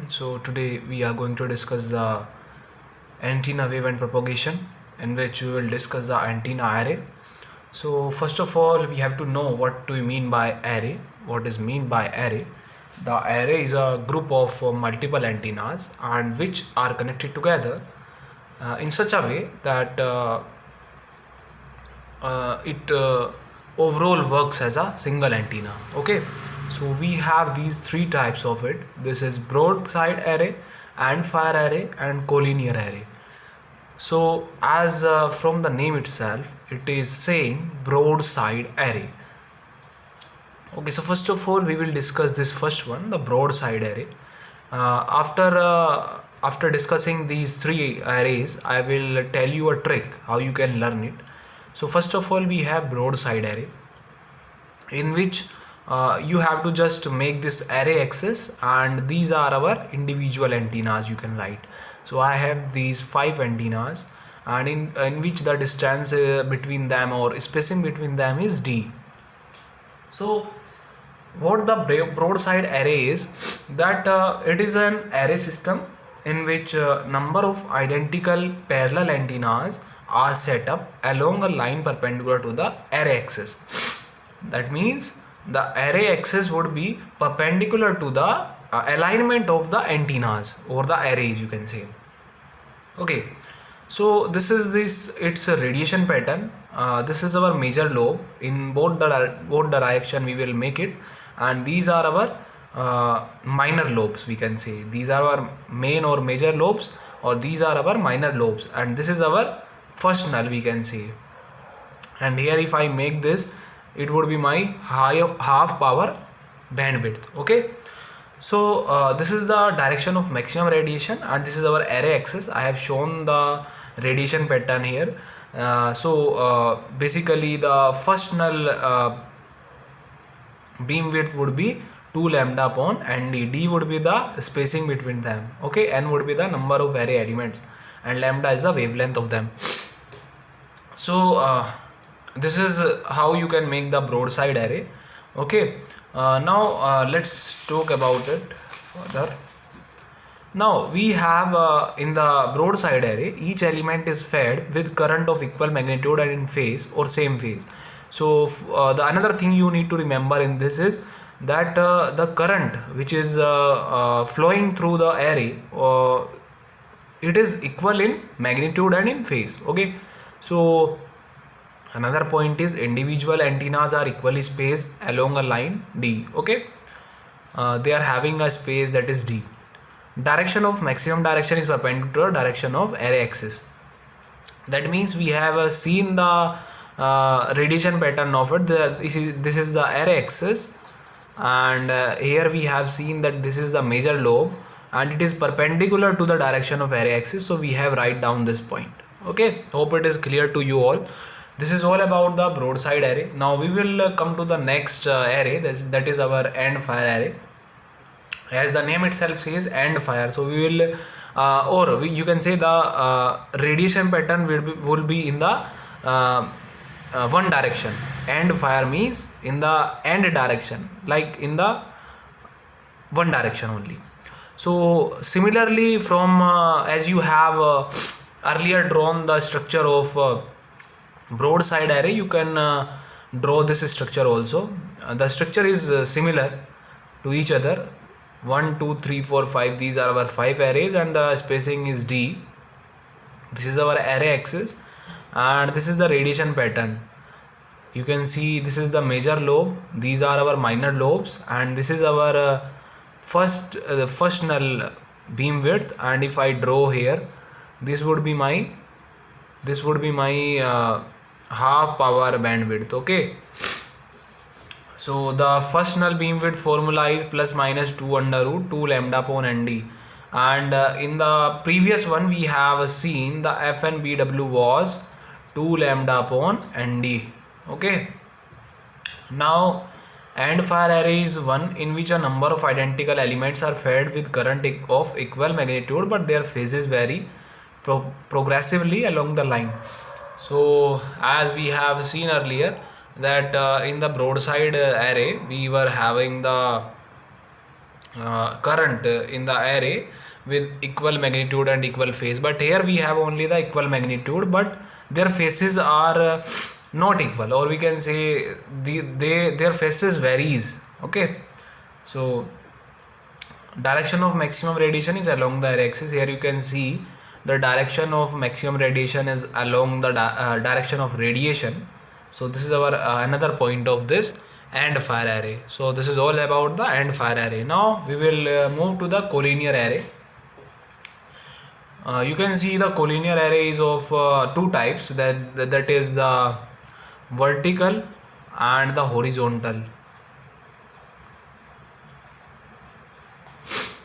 everyone. So today we are going to discuss the antenna wave and propagation, in which we will discuss the antenna array. So first of all, we have to know what do we mean by array. What is mean by array? The array is a group of multiple antennas and which are connected together in such a way that it overall works as a single antenna. Okay, so we have these three types of it. This is broadside array, end fire array, and collinear array. So as from the name itself, it is saying broadside array. Okay, so first of all we will discuss this first one, the broadside array. After discussing these three arrays, I will tell you a trick how you can learn it. So first of all we have broadside array, in which you have to just make this array axis, and these are our individual antennas you can write. So I have these 5 antennas, and in which the distance between them or spacing between them is d. So what the broadside array is, that it is an array system in which number of identical parallel antennas are set up along a line perpendicular to the array axis. That means the array axis would be perpendicular to the alignment of the antennas or the arrays, you can say. Okay, so this is its a radiation pattern. This is our major lobe. In both direction we will make it, and these are our minor lobes, we can say. These are our main or major lobes, or these are our minor lobes, and this is our first null, we can say. And here if I make this, it would be my half power bandwidth. Okay, so this is the direction of maximum radiation, and this is our array axis. I have shown the radiation pattern here. Basically the first null beam width would be 2 lambda upon nd. D would be the spacing between them. Okay, n would be the number of array elements, and lambda is the wavelength of them. So this is how you can make the broadside array. Okay, now let's talk about it further. Now we have in the broadside array, each element is fed with current of equal magnitude and in phase or same phase. So the another thing you need to remember in this is that the current which is flowing through the array, it is equal in magnitude and in phase. Okay, so another point is individual antennas are equally spaced along a line d. Okay, they are having a space that is d. Direction of maximum direction is perpendicular direction of array axis. That means we have seen the radiation pattern of it. This is the array axis, and here we have seen that this is the major lobe, and it is perpendicular to the direction of array axis. So we have write down this point. Okay, hope it is clear to you all. This is all about the broadside array. Now we will come to the next array, that is our end fire array. As the name itself says, end fire. So we will you can say the radiation pattern will be in the one direction. End fire means in the end direction, like in the one direction only. So similarly, from as you have earlier drawn the structure of broadside array, you can draw this structure also. The structure is similar to each other. 1 2 3 4 5, these are our 5 arrays, and the spacing is d. This is our array axis, and this is the radiation pattern. You can see this is the major lobe, these are our minor lobes, and this is our first null beam width. And if I draw here, this would be my half power bandwidth. Okay, so the first null beam width formula is plus minus 2 under root 2 lambda upon nd, and in the previous one we have seen the FNBW was 2 lambda upon nd. Okay, now end fire array is one in which a number of identical elements are fed with current of equal magnitude, but their phases vary progressively along the line. So as we have seen earlier, that in the broadside array we were having the current in the array with equal magnitude and equal phase, but here we have only the equal magnitude, but their phases are not equal, or we can say their phases varies. Okay, so direction of maximum radiation is along the array axis. Here you can see the direction of maximum radiation is along the direction of radiation. So this is our another point of this end fire array. So this is all about the end fire array. Now we will move to the collinear array. You can see the collinear array is of two types, that is the vertical and the horizontal.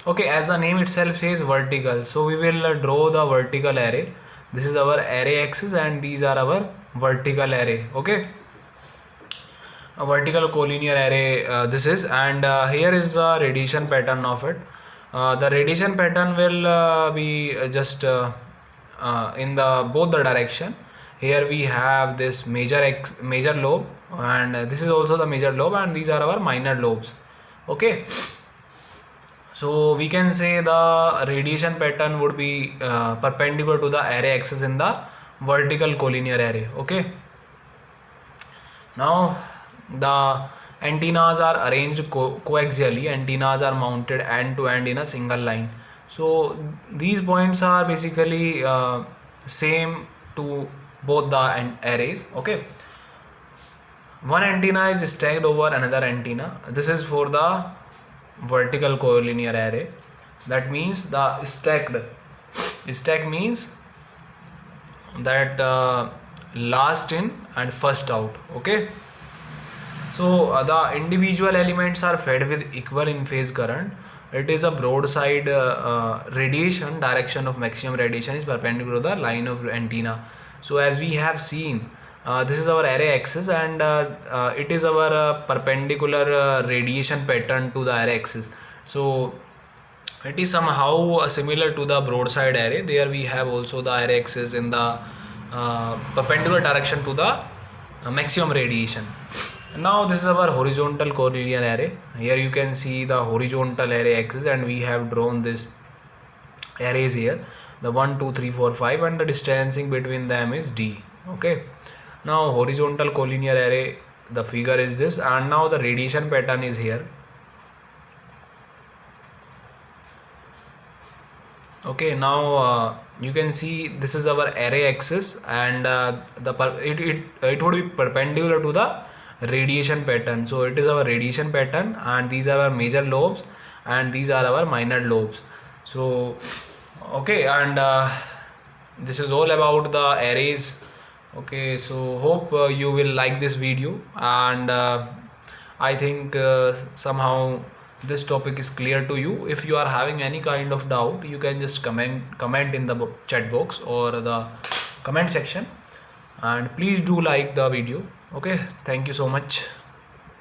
Okay, as the name itself says, vertical, so we will draw the vertical array. This is our array axis and these are our vertical array. Okay, a vertical collinear array this is, and here is the radiation pattern of it. The radiation pattern will be just in the both the direction. Here we have this major lobe, and this is also the major lobe, and these are our minor lobes. Okay, so we can say the radiation pattern would be perpendicular to the array axis in the vertical collinear array. Okay, now the antennas are arranged coaxially. Antennas are mounted end to end in a single line. So these points are basically same to both the arrays. Okay, one antenna is stacked over another antenna. This is for the vertical collinear array. That means the stack means that last in and first out. Okay, so the individual elements are fed with equal in phase current. It is a broadside radiation. Direction of maximum radiation is perpendicular to the line of antenna. So as we have seen, this is our array axis, and it is our perpendicular radiation pattern to the array axis. So it is somehow similar to the broadside array. There we have also the array axis in the perpendicular direction to the maximum radiation. Now this is our horizontal collinear array. Here you can see the horizontal array axis, and we have drawn this arrays here, the 1 2 3 4 5, and the distancing between them is d. Okay, now horizontal collinear array, the figure is this, and now the radiation pattern is here. Okay, now you can see this is our array axis, and it would be perpendicular to the radiation pattern. So it is our radiation pattern, and these are our major lobes, and these are our minor lobes. So okay, and this is all about the arrays. Okay, so hope you will like this video, and I think somehow this topic is clear to you. If you are having any kind of doubt, you can just comment in the chat box or the comment section, and please do like the video. Okay, thank you so much.